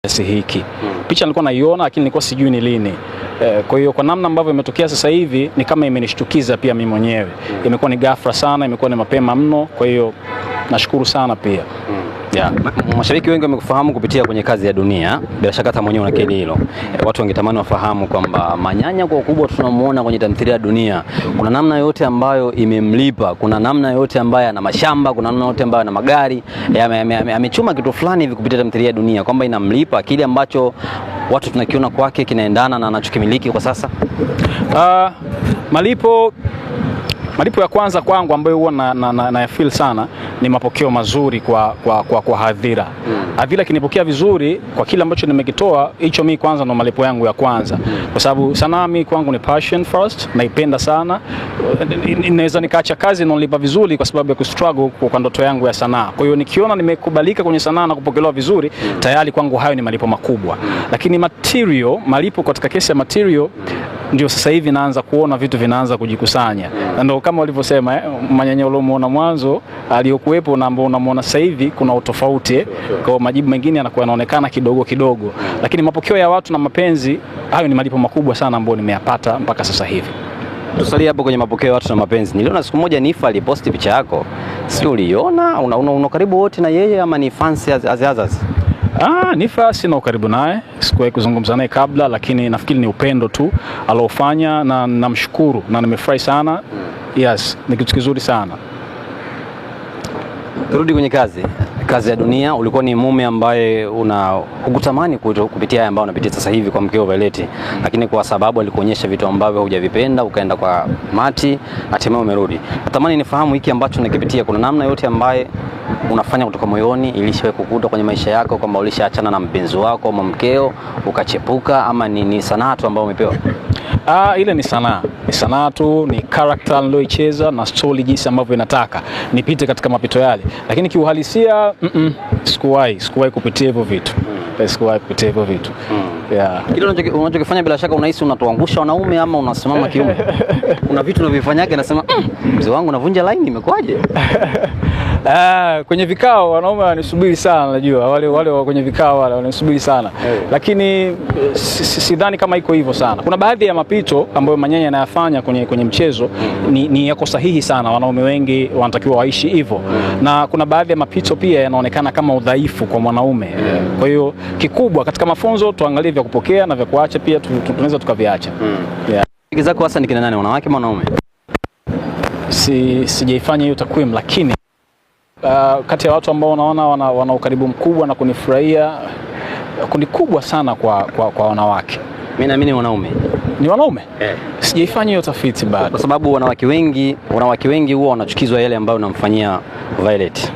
kiasi hiki. Picha nilikuwa naiona lakini nilikuwa sijui ni lini. Kwa hiyo kwa namna ambavyo imetokea sasa hivi ni kama imenishtukiza pia mimi mwenyewe. Imekuwa ni ghafla sana, imekuwa ni mapema mno, kwa hiyo nashukuru sana pia. Yeah. Mashabiki wengi wamekufahamu kupitia kwenye Kazi ya Dunia. Bila shaka hata mwenyewe unakiri hilo. Watu wangetamani wafahamu kwamba Manyanya kwa ukubwa tunamuona kwenye tamthilia ya Dunia, kuna namna yote ambayo imemlipa, kuna namna yote ambayo ana mashamba, kuna namna yote ambayo ana magari, amechuma kitu fulani hivi kupitia tamthilia ya Dunia kwamba inamlipa kile ambacho watu tunakiona kwake kinaendana na anachokimiliki kwa sasa. Malipo ya kwanza kwangu ambayo huwa na feel sana ni mapokeo mazuri kwa hadhira. Hadhira kinipokea vizuri kwa kile ambacho nimekitoa, hicho mimi kwanza ndo malipo yangu ya kwanza. Kwa sababu sanaa mimi kwangu ni passion first, naipenda sana. Inaweza nikaacha kazi na nilipa vizuri kwa sababu ya kustruggle kwa ndoto yangu ya sanaa. Kwa hiyo nikiona nimekubalika kwenye sanaa na kupokelewa vizuri, tayari kwangu hayo ni malipo makubwa. Lakini malipo katika kesi ya material ndio sasa hivi naanza kuona vitu vinaanza kujikusanya. Na ndio kama walivyosema Manyanya uliomuona mwanzo aliyokuepo na ambao unamuona sasa hivi kuna utofauti. Kwa majibu mengine yanakuwa yanaonekana kidogo kidogo. Lakini mapokeo ya watu na mapenzi, hayo ni malipo makubwa sana ambayo nimeyapata mpaka sasa hivi. Tusalie hapo kwenye mapokeo ya watu na mapenzi. Niliona siku moja Nifa aliposti picha yako. Sio uliona? Una karibu wote na yeye ama ni fans as others? Nifa sina ukaribu naye, sikuwahi kuzungumza naye kabla, lakini nafikiri ni upendo tu alofanya na namshukuru na nimefurahi sana. Yes, ni kitu kizuri sana. Turudi kwenye Kazi ya Dunia. Ulikuwa ni mume ambaye hukutamani kupitia haya ambayo unapitia sasa hivi kwa mkeo Violet, lakini kwa sababu alikuonyesha vitu ambavyo hujavipenda ukaenda kwa Mati, hatimaye umerudi. Natamani nifahamu hiki ambacho unakipitia, kuna namna yote ambaye unafanya kutoka moyoni ilishawahi kukuta kwenye maisha yako kwamba ulishaachana na mpenzi wako au mkeo ukachepuka, ama ni sanaa tu ambayo umepewa? Ile ni sanaa. Ni sanaa tu, ni character nilioicheza na story jinsi ambavyo inataka nipite katika mapito yale. Lakini kiuhalisia sikuwahi kupitia hivyo vitu. Sikuwahi kupitia hivyo vitu. Yeah. Kile unachokifanya bila shaka unahisi unatuangusha wanaume ama unasimama kiume? Kuna vitu unavyofanyaje nasema mzee wangu navunja line, imekwaje? Kwenye vikao wanaume wanisubiri sana, najua wale kwenye vikao wale wanisubiri sana. Lakini sidhani kama iko hivyo sana. Kuna baadhi ya mapito ambayo Manyanya anayafanya kwenye mchezo ni yako sahihi sana, wanaume wengi wanatakiwa waishi hivyo. Na kuna baadhi ya mapito pia yanaonekana kama udhaifu kwa mwanaume. Kwa hiyo kikubwa katika mafunzo tuangalie vya kupokea na vya kuacha pia tunaweza tukaviacha. Rafiki zako hasa ni kina nani, wanawake au wanaume? Sijaifanya hiyo takwimu, lakini kati ya watu ambao unaona wana ukaribu mkubwa na kunifurahia, kundi kubwa sana kwa wanawake. Mimi naamini wanaume. Ni wanaume? Sijaifanya hiyo tafiti bado. Kwa sababu wanawake wengi huwa wanachukizwa yale ambayo unamfanyia Violet.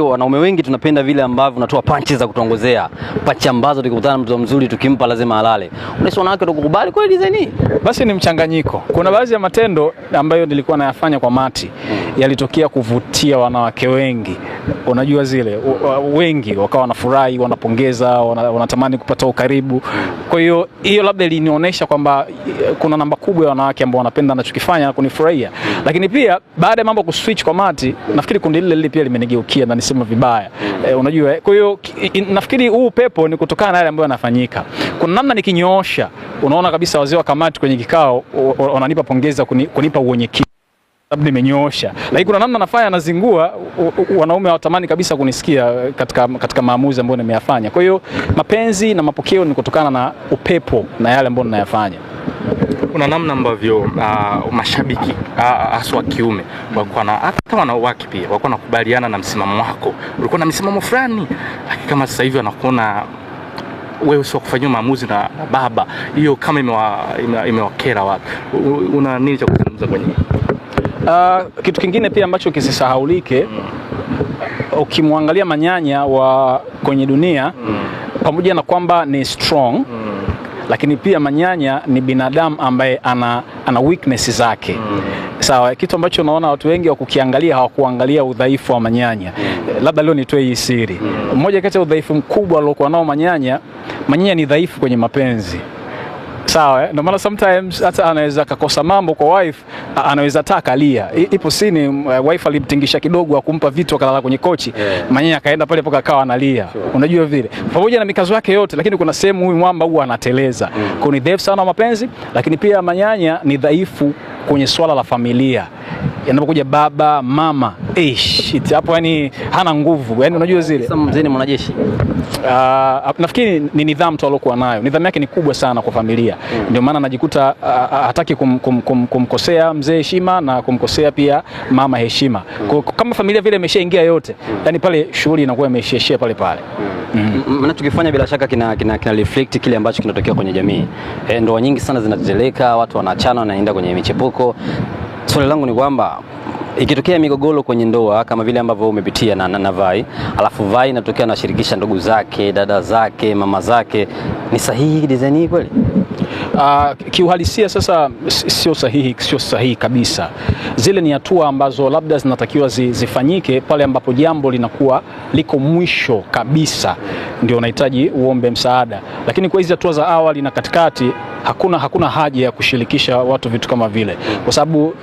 Wanaume wengi tunapenda vile ambavyo unatoa punches za kutongozea, punch ambazo tukikutana na mtu mzuri tukimpa lazima alale. Unahisi wanawake tukukubali kweli design hii? Basi ni mchanganyiko. Kuna baadhi ya matendo ambayo nilikuwa nayafanya kwa Mati yalitokea kuvutia wanawake wengi. Unajua zile wengi wakawa wanafurahi, wanapongeza, wanatamani kupata ukaribu. Kwa hiyo labda ilinionyesha kwamba kuna namba kubwa ya wanawake ambao wanapenda ninachokifanya na kunifurahia. Lakini pia baada ya mambo kuswitch kwa Mati, nafikiri kundi lile pia limenigeukia na nisema vibaya. Unajua, kwa hiyo nafikiri huu pepo ni kutokana na yale ambayo yanafanyika. Kuna namna nikinyoosha, unaona kabisa wazee wa kamati kwenye kikao wananipa pongeza kunipa uwenyekiti. Sababu nimenyoosha. Lakini kuna namna nafanya nazingua, wanaume hawatamani kabisa kunisikia katika maamuzi ambayo nimeyafanya. Kwa hiyo mapenzi na mapokeo ni kutokana na upepo na yale ambayo ninayafanya. Kuna namna ambavyo mashabiki haswa kiume walikuwa na hata wanawake pia walikuwa nakubaliana na msimamo wako. Ulikuwa na msimamo fulani, kama sasa hivi anakuona wewe sio kufanyia maamuzi na baba. Hiyo kama imewakera watu. Una nini cha kuzungumza kwenye kitu kingine pia ambacho kisisahaulike, ukimwangalia Manyanya wa kwenye Dunia, pamoja na kwamba ni strong, lakini pia Manyanya ni binadamu ambaye ana weakness zake. Sawa, kitu ambacho unaona watu wengi wakukiangalia hawakuangalia udhaifu wa Manyanya. Labda leo nitoe hii siri. Mmoja kati ya udhaifu mkubwa aliokuwa nao Manyanya ni dhaifu kwenye mapenzi. Sawa, ndio maana sometimes hata anaweza kukosa mambo kwa wife, anaweza taka lia. Ipo sini wife alimtingisha kidogo akumpa vitu akalala kwenye kochi. Manyanya akaenda pale poka akawa analia. Unajua vile. Pamoja na mikazo yake yote, lakini kuna sehemu huyu mwamba huwa anateleza. Kwa ni dhaifu sana mapenzi, lakini pia Manyanya ni dhaifu kwenye swala la familia. Yanapokuja baba, mama, shit, hapo yani hana nguvu. Yani unajua zile. Sasa mzee ni mwanajeshi. Nafikiri ni nidhamu tu alokuwa nayo. Nidhamu yake ni kubwa sana kwa familia. Ndio maana anajikuta hataki kumkosea mzee heshima na kumkosea pia mama heshima. Kama familia vile imeshaingia yote, yani pale shughuli inakuwa imeishia pale pale. Maana tukifanya bila shaka kina reflect kile ambacho kinatokea kwenye jamii. Ndoa nyingi sana zinateleka, watu wanachana wanaenda kwenye michepuko. Swali langu ni kwamba ikitokea migogoro kwenye ndoa kama vile ambavyo umepitia na Vai, alafu Vai inatokea anashirikisha ndugu zake, dada zake, mama zake, ni sahihi design hii kweli? Kiuhalisia sasa sio sahihi kabisa. Zile ni hatua ambazo labda zinatakiwa zifanyike pale ambapo jambo linakuwa liko mwisho kabisa, ndio unahitaji uombe msaada. Lakini kwa hizi hatua za awali na katikati hakuna haja ya kushirikisha watu vitu kama vile, kwa sababu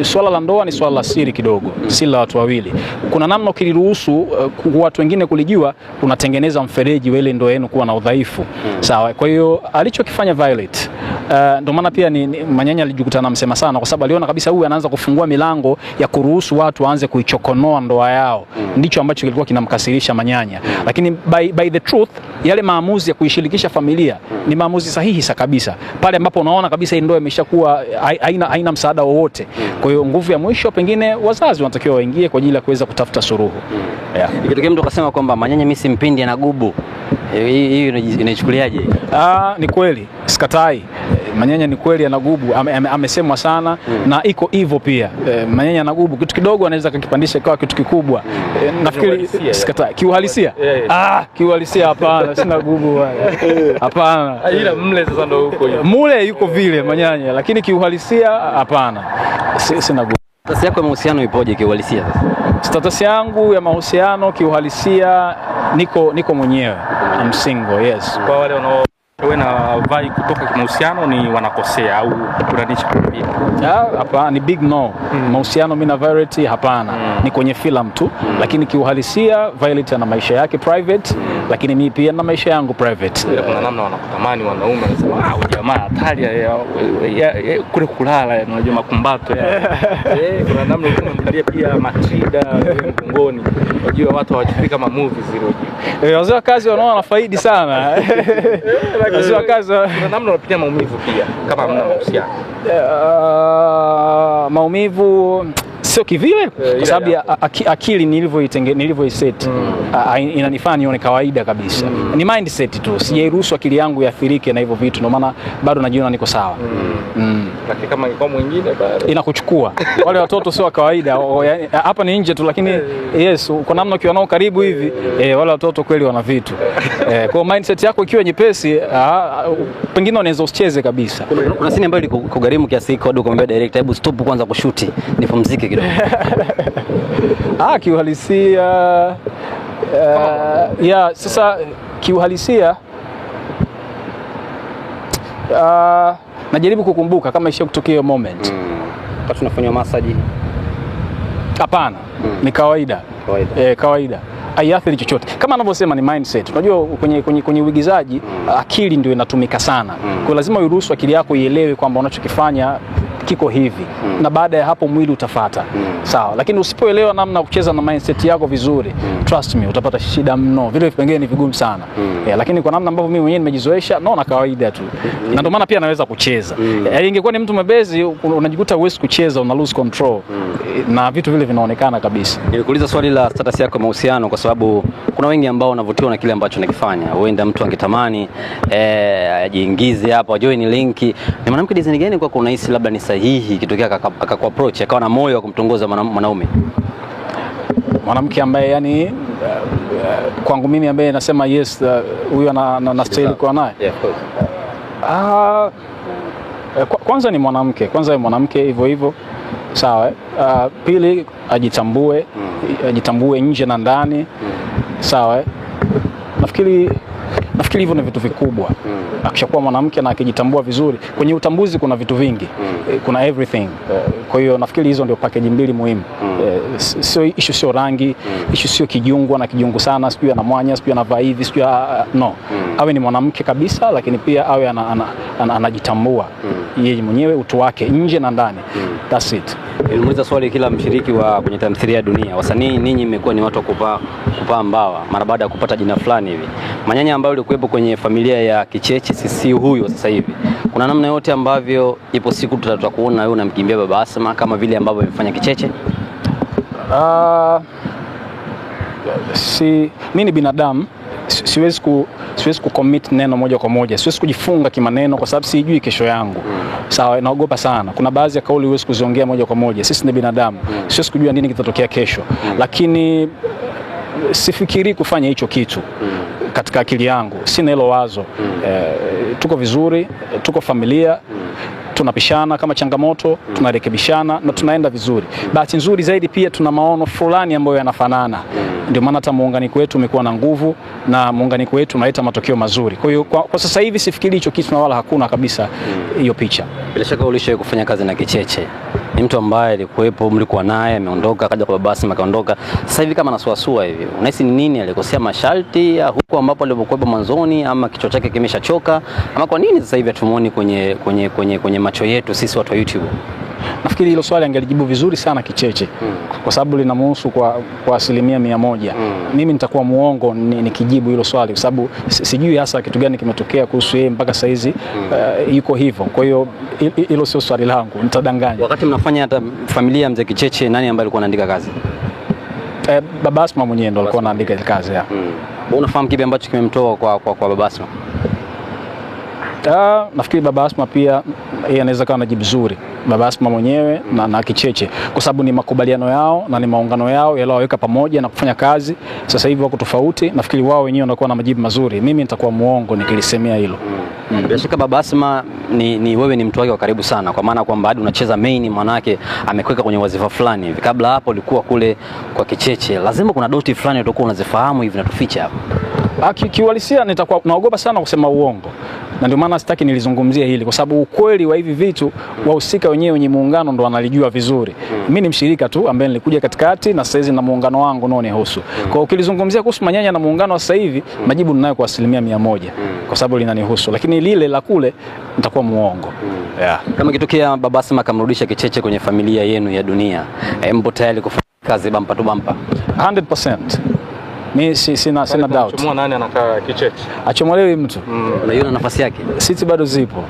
swala la ndoa ni swala la siri kidogo, si la watu wawili. Kuna namna ukiliruhusu watu wengine kulijua, unatengeneza mfereji wa ile ndoa yenu kuwa na udhaifu. Sawa. Kwa hiyo alichokifanya Violet, ndio maana pia ni Manyanya alijikuta anamsema sana, kwa sababu aliona kabisa huyu anaanza kufungua milango ya kuruhusu watu waanze kuichokonoa ndoa yao. Ndicho ambacho kilikuwa kinamkasirisha Manyanya. Lakini by the truth, yale maamuzi ya kuishirikisha familia ni maamuzi sahihi kabisa. Pale ambapo unaona kabisa ndoa imeshakuwa haina msaada wowote. Kwa hiyo nguvu ya mwisho pengine wazazi wanatakiwa waingie kwa ajili ya kuweza kutafuta suluhu. Ikitokea mtu akasema kwamba Manyanya mimi simpindi anagubu, hii inaichukuliaje? Ni kweli, sikatai. Manyanya ni kweli anagubu, amesemwa sana na iko hivyo pia. Manyanya anagubu, kitu kidogo anaweza kukipandisha kwa kitu kikubwa. Nafikiri sikatai. Kiuhalisia? Kiuhalisia hapana, sina gubu wala. Hapana. Ila mle sasa ndio huko hiyo. Mule yuko vile Manyanya, lakini kiuhalisia hapana. Sina gubu. Status yako ya mahusiano ipoje kiuhalisia sasa? Status yangu ya mahusiano kiuhalisia niko mwenyewe. I'm single, yes. Kwa wale wanao wewe na Vai kutoka kimahusiano ni wanakosea au kunanisha pia? Hapa ni big no. Mahusiano mimi na Violet hapana. Ni kwenye film tu. Lakini kiuhalisia Violet ana maisha yake private, lakini mimi pia na maisha yangu private. Kuna namna wanakutamani wanaume, wanasema jamaa hatari kule kulala, unajua makumbato kuna namna unamkalia pia Matilda mgongoni. Unajua watu hawachukui kama movies zile. Wazee wa kazi wanaona faidi sana. Wazee wa kazi kuna namna unapitia maumivu pia kama hamna mahusiano. Maumivu sio kivile, kwa sababu akili nilivyoiset inanifanya nione kawaida kabisa. Ni mindset tu, sijairuhusu akili yangu iathirike na hivyo vitu, ndio maana bado najiona niko sawa. Lakini kama ingekuwa mwingine bado inakuchukua. Wale watoto sio kawaida, hapa ni nje tu, lakini yes, kwa namna ukiwa nao karibu hivi, wale watoto kweli wana vitu. Kwa mindset yako ikiwa nyepesi, pengine unaweza usicheze kabisa. Kuna scene ambayo ilikugharimu kiasi hiko hadi kumwambia director, hebu stop kwanza kushuti nipumzike kidogo? Kiuhalisia sasa kiuhalisia najaribu kukumbuka kama isha kutokea moment. Wakati tunafanya massage? Hapana. Ni kawaida. Kawaida. Haiathiri chochote. Kama anavyosema ni mindset. Unajua kwenye uigizaji akili ndio inatumika sana. Kwa lazima uruhusu akili yako ielewe kwamba unachokifanya kiko hivi, na baada ya hapo mwili utafuata. Sawa, lakini usipoelewa namna kucheza na mindset yako vizuri, trust me, utapata shida mno. Vile vipengele ni vigumu sana. Lakini kwa namna ambavyo mimi mwenyewe nimejizoesha, naona kawaida tu. Na ndio maana pia naweza kucheza. Ingekuwa ni mtu mbezi, unajikuta huwezi kucheza, una lose control. Na vitu vile vinaonekana kabisa. Nilikuuliza swali la status yako ya mahusiano kwa sababu kuna wengi ambao wanavutiwa na kile ambacho unakifanya. Huenda mtu angetamani ajiingize hapa, join linki. Ni mwanamke design gani kwa unahisi labda ni sahihi kitokea akakuapproach akawa na moyo wa kumtongoza mwanaume? Mwanamke ambaye yani kwangu mimi ambaye nasema yes, huyu anastahili kuwa naye. Kwanza ni mwanamke, hivyo hivyo. Sawa. Pili ajitambue nje na ndani. Sawa. Nafikiri Nafikiri hivyo ni vitu vikubwa. Akishakuwa mwanamke na akijitambua vizuri, kwenye utambuzi kuna vitu vingi, kuna everything. Kwa hiyo nafikiri hizo ndio package mbili muhimu. Sio issue, sio rangi, issue sio kijungu na kijungu sana, sio ana mwanya, sio anavaa hivi, sio no. Awe ni mwanamke kabisa, lakini pia awe anajitambua yeye mwenyewe, utu wake nje na ndani. That's it. Nilimuuliza swali kila mshiriki wa kwenye tamthilia ya Dunia. Wasanii ninyi mmekuwa ni watu wa kupaa mbawa mara baada ya kupata jina fulani hivi. Manyanya ambayo ulikuwepo kwenye familia ya Kicheche sisi huyo sasa hivi, kuna namna yote ambavyo ipo siku tutakuona wewe unamkimbia Baba Asma kama vile ambavyo amefanya Kicheche? Mimi ni binadamu, siwezi kucommit neno moja kwa moja, siwezi kujifunga kimaneno kwa sababu sijui kesho yangu. Sawa, naogopa sana. Kuna baadhi ya kauli huwezi kuziongea moja kwa moja. Sisi ni binadamu, siwezi kujua nini kitatokea kesho. Lakini sifikiri kufanya hicho kitu katika akili yangu, sina hilo wazo. Tuko vizuri, tuko familia, tunapishana kama changamoto, tunarekebishana na tunaenda vizuri. Bahati nzuri zaidi pia tuna maono fulani ambayo yanafanana. Ndio maana hata muunganiko wetu umekuwa na nguvu na muunganiko wetu unaleta matokeo mazuri. Kwa hiyo kwa sasa hivi sifikiri hicho kitu na wala hakuna kabisa hiyo picha. Bila shaka ulishawahi kufanya kazi na Kicheche. Ni mtu ambaye alikuwepo, mlikuwa naye, ameondoka, akaja kwa Baba Asma akaondoka. Sasa hivi kama anasuasua hivi, unahisi ni nini? Alikosea masharti huko ambapo alipokuwepo mwanzoni, ama kichwa chake kimeshachoka, ama kwa nini sasa hivi hatumuoni kwenye macho yetu sisi watu wa YouTube? Nafikiri hilo swali angelijibu vizuri sana Kicheche, kwa sababu linamhusu kwa 100%. Mimi nitakuwa muongo nikijibu hilo swali, kwa sababu sijui hasa kitu gani kimetokea kuhusu yeye mpaka sasa hizi yuko hivyo. Kwa hiyo hilo sio swali langu, nitadanganya. Wakati mnafanya hata familia ya Mzee Kicheche, nani ambaye alikuwa anaandika kazi? Baba Asma mwenyewe ndo alikuwa anaandika kazi. Unafahamu kipi ambacho kimemtoa kwa Baba Asma? Nafikiri Baba Asma pia yeye anaweza kuwa anajibu vizuri, Baba Asma mwenyewe na Kicheche, kwa sababu ni makubaliano yao na ni maungano yao yaliyoweka pamoja na kufanya kazi. Sasa hivi wako tofauti, nafikiri wao wenyewe wanakuwa na majibu mazuri. Mimi nitakuwa muongo nikilisemea hilo. Bila shaka Baba Asma ni wewe ni mtu wake wa karibu sana, kwa maana kwamba hadi unacheza main, manake amekweka kwenye wazifa fulani hivi. Kabla hapo ulikuwa kule kwa Kicheche, lazima kuna doti fulani utakuwa unazifahamu hivi na tufiche hapo. Kiuhalisia nitakuwa naogopa sana kusema uongo, na ndio maana sitaki nilizungumzie hili, kwa sababu ukweli wa hivi vitu wahusika wenyewe wenye muungano ndo wanalijua vizuri. Mimi ni mshirika tu ambaye nilikuja katikati, na sasa hizi na muungano wangu nao nihusu. Kwa ukilizungumzia kuhusu Manyanya na muungano wa sasa hivi, majibu ninayo kwa 100%, kwa sababu linanihusu, lakini lile la kule nitakuwa muongo. Kama kitokea Baba Asma akamrudisha Kicheche kwenye familia yenu ya Dunia, mpo tayari kufanya kazi bampa tu bampa? 100%. Mimi sina doubt. Mwa nani anakaa Kicheche? Achomolewi mtu. Unaiona nafasi yake? Sisi bado zipo.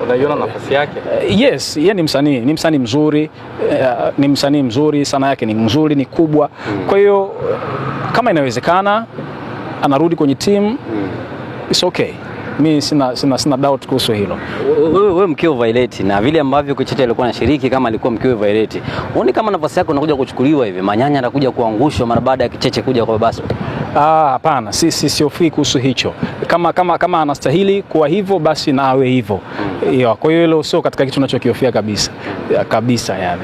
Unaiona nafasi yake? Yes, yeye ni msanii mzuri, ni msanii mzuri, sana yake ni nzuri, ni kubwa. Kwa hiyo kama inawezekana anarudi kwenye team, it's okay. Mimi sina doubt kuhusu hilo. Wewe mkeo Violet, na vile ambavyo Kicheche alikuwa anashiriki kama alikuwa mkeo Violet, uone kama nafasi yako inakuja kuchukuliwa hivi, Manyanya atakuja kuangushwa mara baada ya Kicheche kuja kwa Baba Asma? Hapana, siofii kuhusu hicho. Kama anastahili kuwa hivyo, basi na awe hivyo. Kwa hiyo hilo sio katika kitu tunachokihofia kabisa yani.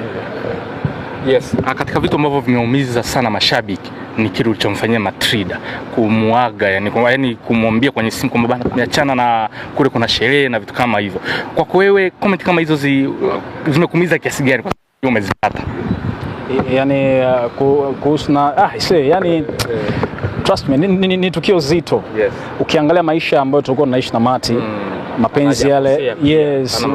Yes, katika vitu ambavyo vimeumiza sana mashabiki ni kile ulichomfanyia Matrida, kumuaga, yani kumwambia kwenye simu kwamba bana tumeachana na kule kuna sherehe na vitu kama hivyo. Kwa wewe comment kama hizo zimekuumiza kiasi gani kwa sababu umezipata? Yani kuhusu na yani trust me, ni tukio zito. Yes. Ukiangalia maisha ambayo tulikuwa tunaishi na Mati, mapenzi yale, yes,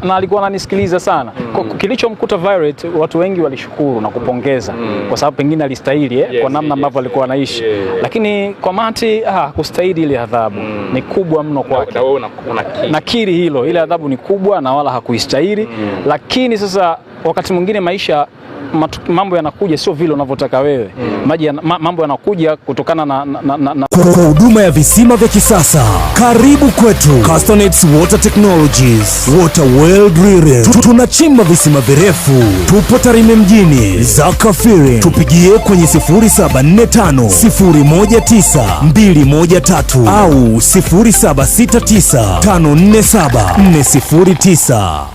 na alikuwa ananisikiliza sana. Kilichomkuta Violet, watu wengi walishukuru na kupongeza, kwa sababu pengine alistahili kwa namna ambavyo alikuwa anaishi. Lakini kwa Mati kustahili ile adhabu ni kubwa mno kwake. Nakiri hilo, ile adhabu ni kubwa na wala hakuistahili. Lakini sasa wakati mwingine maisha mambo yanakuja sio vile unavyotaka wewe. Mambo yanakuja kutokana na kwa huduma ya visima vya kisasa. Karibu kwetu Castanet Water Technologies, Water Well Drilling. Tunachimba visima virefu. Tupo Tarime mjini, Zakafiri. Tupigie kwenye 0745 019 213 au 0769 547 409.